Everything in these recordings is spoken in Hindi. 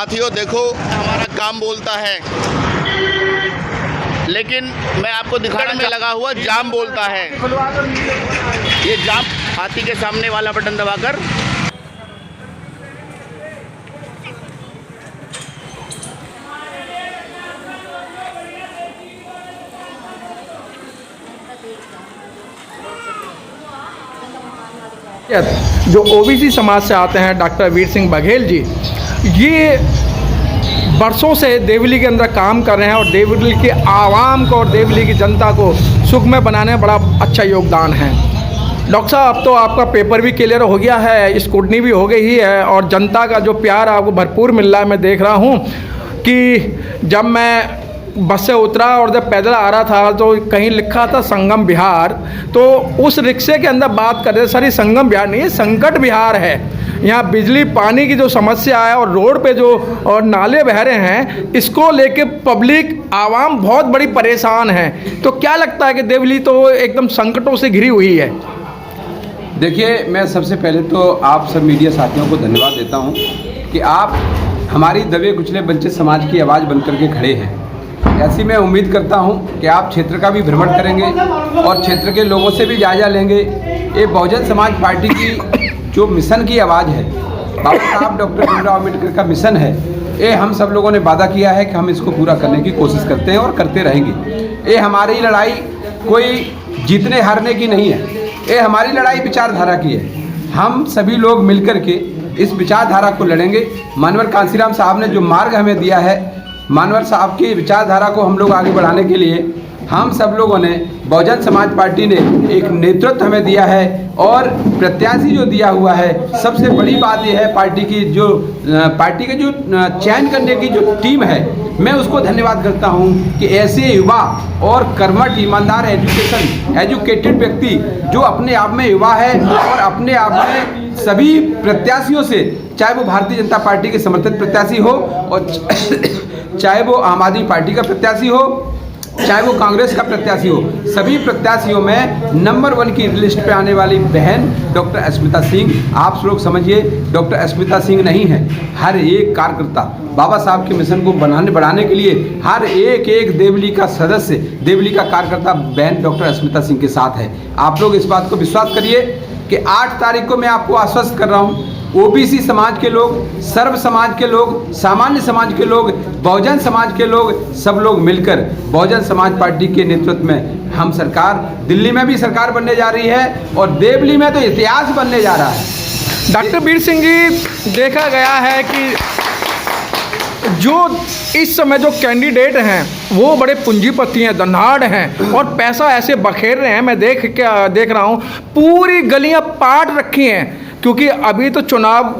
साथियों देखो, हमारा काम बोलता है, लेकिन मैं आपको दिखाने में लगा हुआ जाम बोलता है। ये जाम हाथी के सामने वाला बटन दबाकर जो ओबीसी समाज से आते हैं डॉक्टर वीर सिंह बघेल जी, ये बरसों से देवली के अंदर काम कर रहे हैं और देवली के आवाम को और देवली की जनता को सुखमय बनाने में बड़ा अच्छा योगदान है। डॉक्टर साहब, अब तो आपका पेपर भी क्लियर हो गया है, स्क्रूटनी भी हो गई है और जनता का जो प्यार आपको भरपूर मिल रहा है। मैं देख रहा हूँ कि जब मैं बस से उतरा और जब पैदल आ रहा था तो कहीं लिखा था संगम विहार, तो उस रिक्शे के अंदर बात कर रहे सर, ये संगम विहार नहीं है, संकट विहार है। यहाँ बिजली पानी की जो समस्या है और रोड पे जो और नाले बह रहे हैं, इसको लेके पब्लिक आवाम बहुत बड़ी परेशान है। तो क्या लगता है कि देवली तो एकदम संकटों से घिरी हुई है? देखिए, मैं सबसे पहले तो आप सब मीडिया साथियों को धन्यवाद देता हूँ कि आप हमारी दबे कुचले वंचित समाज की आवाज़ बनकर के खड़े हैं। ऐसी मैं उम्मीद करता हूं कि आप क्षेत्र का भी भ्रमण करेंगे और क्षेत्र के लोगों से भी जायजा लेंगे। ये बहुजन समाज पार्टी की जो मिशन की आवाज़ है, बाबा साहब डॉक्टर भीमराव अम्बेडकर का मिशन है, ये हम सब लोगों ने वादा किया है कि हम इसको पूरा करने की कोशिश करते हैं और करते रहेंगे। ये हमारी लड़ाई कोई जीतने हारने की नहीं है, ये हमारी लड़ाई विचारधारा की है। हम सभी लोग मिलकर के इस विचारधारा को लड़ेंगे। मानवर कांसीराम साहब ने जो मार्ग हमें दिया है, मानवर साहब की विचारधारा को हम लोग आगे बढ़ाने के लिए हम सब लोगों ने, बहुजन समाज पार्टी ने एक नेतृत्व हमें दिया है और प्रत्याशी जो दिया हुआ है। सबसे बड़ी बात यह है, पार्टी के जो चयन करने की जो टीम है, मैं उसको धन्यवाद करता हूं कि ऐसे युवा और कर्मठ ईमानदार एजुकेटेड व्यक्ति जो अपने आप में युवा है और अपने आप में सभी प्रत्याशियों से, चाहे वो भारतीय जनता पार्टी के समर्थित प्रत्याशी हो और चाहे वो आम आदमी पार्टी का प्रत्याशी हो, चाहे वो कांग्रेस का प्रत्याशी हो, सभी प्रत्याशियों में नंबर 1 की लिस्ट पे आने वाली बहन डॉक्टर अस्मिता सिंह। आप लोग समझिए, डॉक्टर अस्मिता सिंह नहीं है, हर एक कार्यकर्ता बाबा साहब के मिशन को बढ़ाने के लिए हर एक देवली का सदस्य, देवली का कार्यकर्ता बहन डॉक्टर अस्मिता सिंह के साथ है। आप लोग इस बात को विश्वास करिए कि 8 तारीख को मैं आपको आश्वस्त कर रहा हूँ, ओबीसी समाज के लोग, सर्व समाज के लोग, सामान्य समाज के लोग, बहुजन समाज के लोग, सब लोग मिलकर बहुजन समाज पार्टी के नेतृत्व में हम सरकार, दिल्ली में भी सरकार बनने जा रही है और देवली में तो इतिहास बनने जा रहा है। डॉक्टर वीर सिंह जी, देखा गया है कि जो इस समय जो कैंडिडेट हैं वो बड़े पूंजीपति हैं, धनाढ़ हैं और पैसा ऐसे बखेर रहे हैं। मैं देख रहा हूँ पूरी गलियाँ पाट रखी हैं, क्योंकि अभी तो चुनाव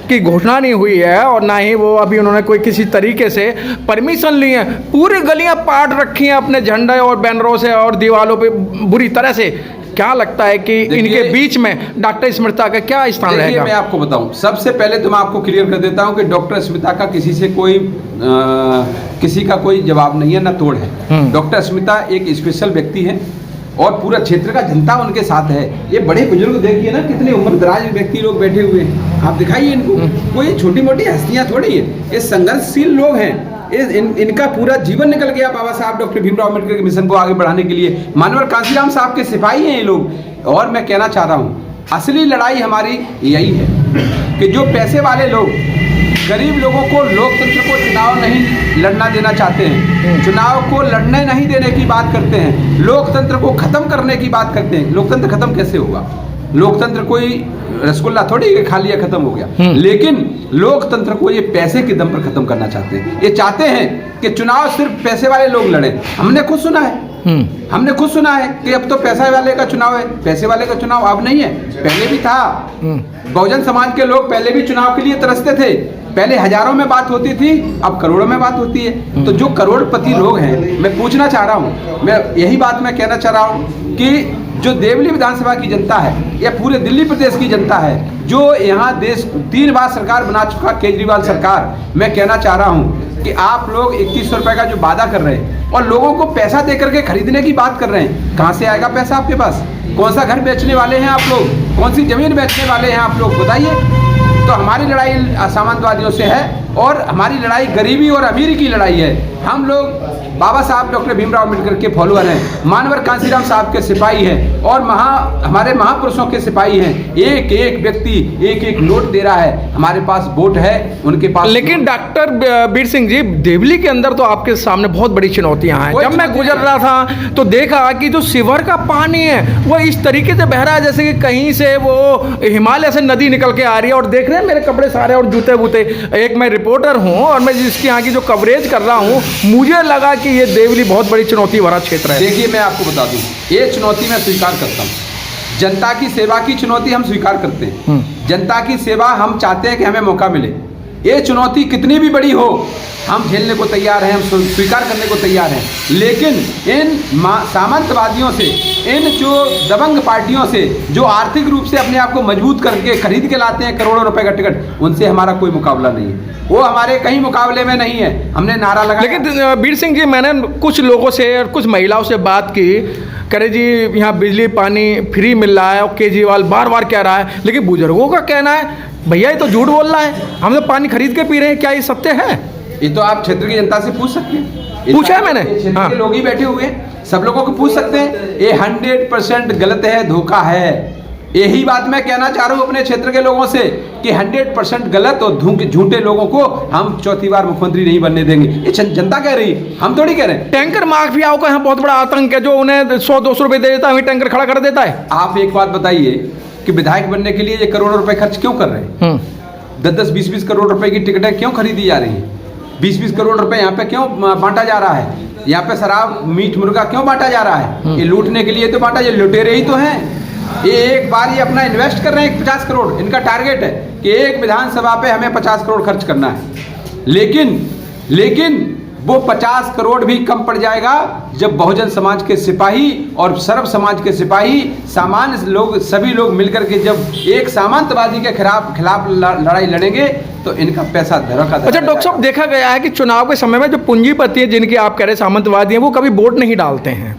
की घोषणा नहीं हुई है और ना ही वो अभी उन्होंने कोई किसी तरीके से परमिशन ली है। पूरी गलियां पाट रखी हैं अपने झंडे और बैनरों से और दीवारों पे बुरी तरह से। क्या लगता है कि इनके बीच में डॉक्टर स्मृता का क्या स्थान रहेगा? मैं आपको बताऊं, सबसे पहले तो मैं आपको क्लियर कर देता हूं कि डॉक्टर स्मृता का किसी का कोई जवाब नहीं है, ना तोड़ है। डॉक्टर स्मृता एक स्पेशल व्यक्ति है और पूरा क्षेत्र का जनता उनके साथ है। ये बड़े बुजुर्ग देखिए ना, कितने उम्रदराज व्यक्ति लोग बैठे हुए हैं, आप दिखाइए इनको। कोई छोटी मोटी हस्तियां थोड़ी है, ये संघर्षशील लोग हैं। इनका पूरा जीवन निकल गया बाबा साहब डॉक्टर भीमराव अम्बेडकर के मिशन को आगे बढ़ाने के लिए। मानवर कांसीराम साहब के सिपाही हैं ये लोग। और मैं कहना चाह रहा हूँ, असली लड़ाई हमारी यही है कि जो पैसे वाले लोग गरीब लोगों को, लोकतंत्र को चुनाव नहीं लड़ना देना चाहते हैं, चुनाव को लड़ने नहीं देने की बात करते हैं, लोकतंत्र को खत्म करने की बात करते हैं। लोकतंत्र खत्म कैसे होगा? लोकतंत्र कोई रसगुल्ला थोड़ी है, खा लिया खत्म हो गया। लेकिन लोकतंत्र को ये पैसे के दम पर खत्म करना चाहते हैं। ये चाहते हैं कि चुनाव सिर्फ पैसे वाले लोग लड़ें। हमने खुद सुना है कि अब तो पैसे वाले का चुनाव है। पैसे वाले का चुनाव अब नहीं है, पहले भी था। बहुजन समाज के लोग पहले भी चुनाव के लिए तरसते थे। पहले हजारों में बात होती थी, अब करोड़ों में बात होती है। तो जो करोड़पति लोग हैं, मैं पूछना चाह रहा हूँ, मैं यही बात मैं कहना चाह रहा हूँ कि जो देवली विधानसभा की जनता है या पूरे दिल्ली प्रदेश की जनता है, जो यहाँ देश 3 बार सरकार बना चुका केजरीवाल सरकार, मैं कहना चाह रहा हूँ कि आप लोग 2100 रुपये का जो वादा कर रहे हैं और लोगों को पैसा दे करके खरीदने की बात कर रहे हैं, कहाँ से आएगा पैसा आपके पास? कौन सा घर बेचने वाले हैं आप लोग? कौन सी जमीन बेचने वाले हैं आप लोग? बताइए। तो हमारी लड़ाई सामंतवादियों से है और हमारी लड़ाई गरीबी और अमीरी की लड़ाई है। हम लोग बाबा साहब डॉक्टर भीमराव अम्बेडकर के फॉलोअर हैं, मानवर कांसीराम साहब के सिपाही हैं और हमारे महापुरुषों के सिपाही हैं। एक एक व्यक्ति एक एक नोट दे रहा है, हमारे पास वोट है, उनके पास। लेकिन डॉक्टर वीर सिंह जी, देवली के अंदर तो आपके सामने बहुत बड़ी चुनौतियां हैं। जब मैं गुजर रहा था तो देखा कि जो सिवर का पानी है वो इस तरीके से बह रहा है जैसे कि कहीं से वो हिमालय से नदी निकल के आ रही है। और देख रहे हैं मेरे कपड़े सारे और जूते बूते, एक मैं रिपोर्टर हूँ और मैं जिसकी यहाँ की जो कवरेज कर रहा हूँ, मुझे लगा कि ये देवली बहुत बड़ी चुनौती भरा क्षेत्र है। देखिए, मैं आपको बता दूं, ये चुनौती मैं स्वीकार करता हूँ। जनता की सेवा की चुनौती हम स्वीकार करते हैं। जनता की सेवा हम चाहते हैं कि हमें मौका मिले। ये चुनौती कितनी भी बड़ी हो, हम झेलने को तैयार हैं, हम स्वीकार करने को तैयार हैं। लेकिन इन सामंतवादियों से, इन जो दबंग पार्टियों से, जो आर्थिक रूप से अपने आप को मजबूत करके खरीद के लाते हैं करोड़ों रुपए का टिकट, उनसे हमारा कोई मुकाबला नहीं है। वो हमारे कहीं मुकाबले में नहीं है। हमने नारा लगाया। लेकिन वीर सिंह जी, मैंने कुछ लोगों से और कुछ महिलाओं से बात की, करे जी यहाँ बिजली पानी फ्री मिल रहा है और केजरीवाल बार बार कह रहा है। लेकिन बुजुर्गों का कहना है भैया ये तो झूठ बोल रहा है, हम तो पानी खरीद के पी रहे हैं, क्या ये सत्य है? ये तो आप क्षेत्र की जनता से पूछ सकते हैं। पूछा है मैंने, क्षेत्र के लोग ही बैठे हुए हैं, सब लोगों को पूछ सकते हैं। ये 100% गलत है, धोखा है। यही बात मैं कहना चाह रहा हूँ अपने क्षेत्र के लोगों से कि 100% गलत और झूठे लोगों को हम चौथी बार मुख्यमंत्री नहीं बनने देंगे। ये जनता कह रही है, हम थोड़ी कह रहे हैं। टैंकर माफियाओं का यहाँ बहुत बड़ा आतंक है, जो उन्हें 100-200 रुपए दे देता है, वही टैंकर खड़ा कर देता है। आप एक बात बताइए कि विधायक बनने के लिए ये करोड़ों रुपए खर्च क्यों कर रहे हैं? 10-10, 20-20 करोड़ रुपए की टिकटें क्यों खरीदी जा रही हैं? 20-20 करोड़ रुपए यहाँ पे क्यों बांटा जा रहा है? यहाँ पे शराब, मीट, मुर्गा क्यों बांटा जा रहा है? ये लूटने के लिए तो बांटा, ये लुटेरे ही तो हैं। ये एक बार ये अपना इन्वेस्ट कर रहे हैं 50 करोड़। इनका टारगेट है कि एक विधानसभा पे हमें 50 करोड़ खर्च करना है। लेकिन वो 50 करोड़ भी कम पड़ जाएगा जब बहुजन समाज के सिपाही और सर्व समाज के सिपाही, सामान्य लोग, सभी लोग मिलकर के जब एक सामंतवादी के खिलाफ लड़ाई लड़ेंगे तो इनका पैसा धरा का। अच्छा डॉक्टर साहब, देखा गया है कि चुनाव के समय में जो पूंजीपति हैं, जिनकी आप कह रहे सामंतवादी हैं, वो कभी वोट नहीं डालते हैं।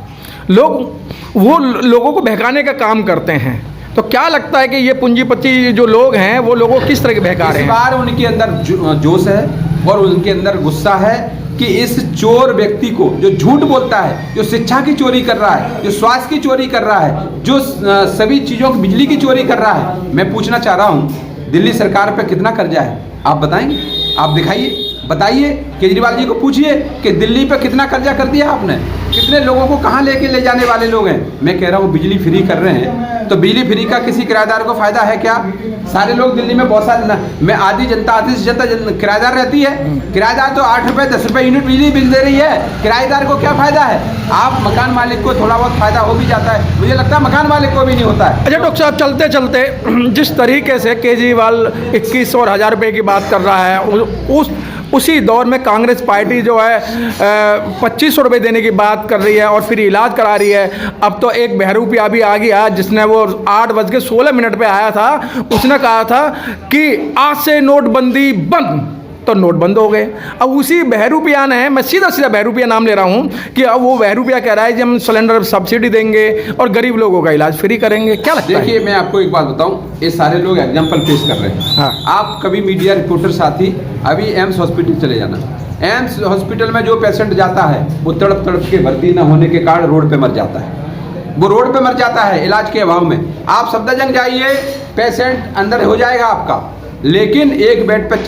वो लोगों को बहकाने का काम करते हैं। तो क्या लगता है कि ये पूंजीपति जो लोग हैं वो लोगों को किस तरह के बहका रहे हैं? इस बार उनके अंदर जोश है और उनके अंदर गुस्सा है कि इस चोर व्यक्ति को, जो झूठ बोलता है, जो शिक्षा की चोरी कर रहा है, जो स्वास्थ्य की चोरी कर रहा है, जो सभी चीज़ों की, बिजली की चोरी कर रहा है। मैं पूछना चाह रहा हूँ, दिल्ली सरकार पे कितना कर्जा है? आप बताएंगे? आप दिखाइए, बताइए। केजरीवाल जी को पूछिए कि दिल्ली पे कितना कर्जा कर दिया आपने, कितने लोगों को कहाँ ले जाने वाले लोग हैं। मैं कह रहा हूँ बिजली फ्री कर रहे हैं तो बिजली फ्री का किसी किराएदार को फायदा है क्या? सारे लोग दिल्ली में बहुत सारे मैं आधी जनता किराएदार रहती है। किराएदार तो 8 रुपये 10 रुपये यूनिट बिजली बिल दे रही है, किराएदार को क्या फायदा है? आप मकान मालिक को थोड़ा बहुत फायदा हो भी जाता है, मुझे लगता है मकान मालिक को भी नहीं होता है। अच्छा डॉक्टर साहब, चलते चलते जिस तरीके से केजरीवाल 21 और 1000 रुपये की बात कर रहा है, उसी दौर में कांग्रेस पार्टी जो है 2500 रुपये देने की बात कर रही है और फिर इलाज करा रही है। अब तो एक बहरूपिया भी आ गया जिसने वो 8:16 पे आया था, उसने कहा था कि आज से नोटबंदी बंद, तो नोट बंद हो गए। अब उसी बहरूपिया ने, मैं सीधा बहरूपिया नाम ले रहा हूँ, कि अब वो बहरूपिया कह रहा है कि हम सिलेंडर सब्सिडी देंगे और गरीब लोगों का इलाज फ्री करेंगे। क्या लगता है? देखिए, मैं आपको एक बात बताऊं, ये सारे लोग एग्जाम्पल पेश कर रहे हैं। हाँ। आप कभी मीडिया रिपोर्टर साथी अभी एम्स हॉस्पिटल चले जाना। एम्स हॉस्पिटल में जो पेशेंट जाता है वो तड़प के भर्ती न होने के कारण रोड पे मर जाता है। वो रोड पे मर जाता है इलाज के अभाव में। आप सफदरजंग जाइए, पेशेंट अंदर हो जाएगा आपका, लेकिन एक बेड पर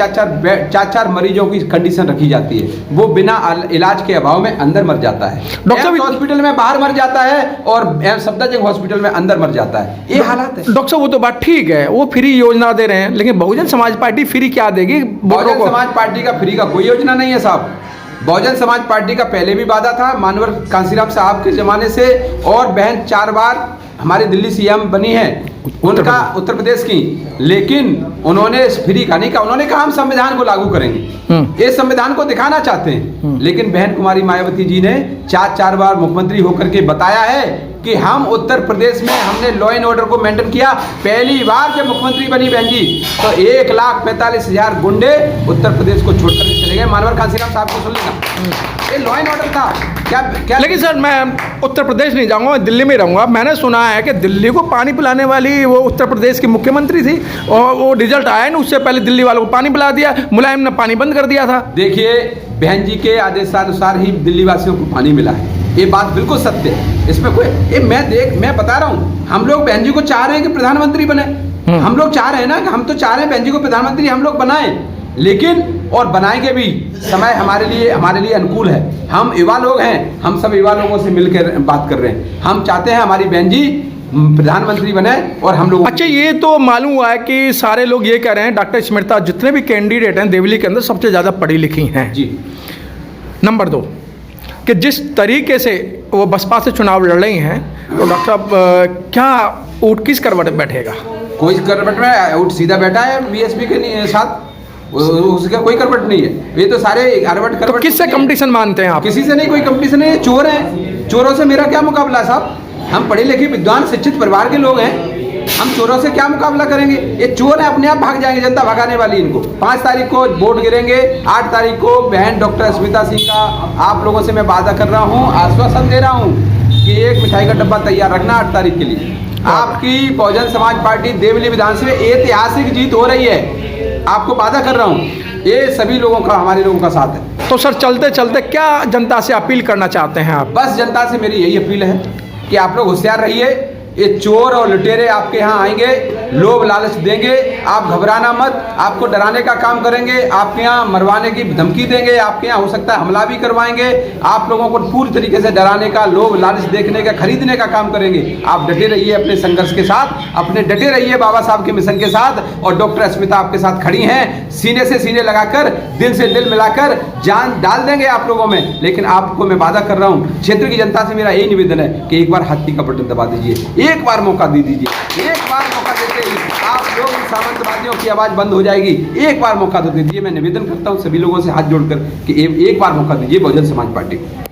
4 मरीजों की कंडीशन रखी जाती है, वो बिना इलाज के अभाव में अंदर मर जाता है। डॉक्टर हॉस्पिटल में बाहर मर जाता है और सफदरजंग हॉस्पिटल में अंदर मर जाता है। ये हालात है। डॉक्टर साहब, वो तो बात ठीक है, वो फ्री योजना दे रहे हैं, लेकिन बहुजन समाज पार्टी फ्री क्या देगी? बहुजन समाज पार्टी का फ्री का कोई योजना नहीं है साहब। बहुजन समाज पार्टी का पहले भी वादा था, मानवर कांसीराम साहब के जमाने से, और बहन 4 बार हमारी दिल्ली सीएम बनी है उनका, उत्तर प्रदेश की, लेकिन उन्होंने फ्री का नहीं कहा। उन्होंने कहा हम संविधान को लागू करेंगे, ये संविधान को दिखाना चाहते हैं। लेकिन बहन कुमारी मायावती जी ने 4 बार मुख्यमंत्री होकर के बताया है कि हम उत्तर प्रदेश में हमने लॉ एंड ऑर्डर को मेंटेन किया। पहली बार जब मुख्यमंत्री बनी बहन जी तो 1,45,000 गुंडे उत्तर प्रदेश को छोड़कर चले गए। मानवर कांसीराम साहब को सुन लेना, ये लॉ एंड ऑर्डर था। क्या लेकिन सर मैं उत्तर प्रदेश नहीं जाऊंगा, मैं दिल्ली में रहूंगा। मैंने सुना है कि दिल्ली को पानी पिलाने वाली वो उत्तर प्रदेश की मुख्यमंत्री थी और वो रिजल्ट आया नहीं, उससे पहले दिल्ली वालों को पानी पिला दिया, मुलायम ने पानी बंद कर दिया था। देखिए बहन जी के आदेशानुसार ही दिल्ली वासियों को पानी मिला है, ये बात बिल्कुल सत्य है। इसमें कोई मैं बता रहा हूँ, हम लोग बहन जी को चाह रहे हैं कि प्रधानमंत्री बने। हम लोग चाह रहे हैं ना कि हम तो चाह रहे हैं बहन जी को प्रधानमंत्री हम लोग बनाएं, लेकिन और बनाएंगे भी। समय हमारे लिए अनुकूल है। हम युवा लोग हैं, हम सब युवा लोगों से मिलकर बात कर रहे हैं। हम चाहते हैं हमारी बहन जी प्रधानमंत्री बने और हम लोग। अच्छा, ये तो मालूम हुआ है कि सारे लोग ये कह रहे हैं डॉक्टर स्मृता जितने भी कैंडिडेट हैं देवली के अंदर सबसे ज़्यादा पढ़ी लिखी हैं जी। नंबर 2 कि जिस तरीके से वो बसपा से चुनाव लड़ रही हैं तो डॉक्टर साहब क्या ऊँट किस करवट बैठेगा? कोई करवट में ऊँट सीधा बैठा है बीएसपी के साथ, उसका कोई करवट नहीं है। ये तो सारे करवट तो किससे कंपटीशन मानते हैं आप? किसी से नहीं, कोई कंपटीशन नहीं है। चोर हैं, चोरों से मेरा क्या मुकाबला है साहब? हम पढ़े लिखे विद्वान शिक्षित परिवार के लोग हैं, हम चोरों से क्या मुकाबला करेंगे? ये चोर है, अपने आप भाग जाएंगे, जनता भगाने वाली इनको। 5 तारीख को वोट गिरेंगे, 8 तारीख को बहन डॉक्टर स्मिता सिंह का आप लोगों से मैं वादा कर रहा हूँ, आश्वासन दे रहा हूँ कि एक मिठाई का डब्बा तैयार रखना 8 तारीख के लिए। आपकी बहुजन समाज पार्टी देवली विधानसभा में ऐतिहासिक जीत हो रही है, आपको वादा कर रहा हूँ। ये सभी लोगों का, हमारे लोगों का साथ है। तो सर चलते चलते क्या जनता से अपील करना चाहते हैं आप? बस जनता से मेरी यही अपील है कि आप लोग होशियार रहिए। ये चोर और लुटेरे आपके यहाँ आएंगे, लोभ लालच देंगे, आप घबराना मत। आपको डराने का काम करेंगे, आपके यहाँ मरवाने की धमकी देंगे, आपके यहाँ हो सकता है हमला भी करवाएंगे। आप लोगों को पूरी तरीके से डराने का, लोभ लालच देखने का, खरीदने का काम करेंगे। आप डटे रहिए अपने संघर्ष के साथ, अपने डटे रहिए बाबा साहब के मिशन के साथ। और डॉक्टर स्मिता आपके साथ खड़ी हैं, सीने से सीने लगाकर, दिल से दिल मिलाकर जान डाल देंगे आप लोगों में। लेकिन आपको मैं वादा कर रहा हूँ, क्षेत्र की जनता से मेरा यही निवेदन है कि एक बार हाथी का बटन दबा दीजिए, एक बार मौका दे दीजिए। एक बार मौका देते ही आप लोग सामंतवादियों की आवाज बंद हो जाएगी। एक बार मौका तो दे दीजिए। मैं निवेदन करता हूँ सभी लोगों से हाथ जोड़कर कि एक बार मौका दीजिए बहुजन समाज पार्टी को।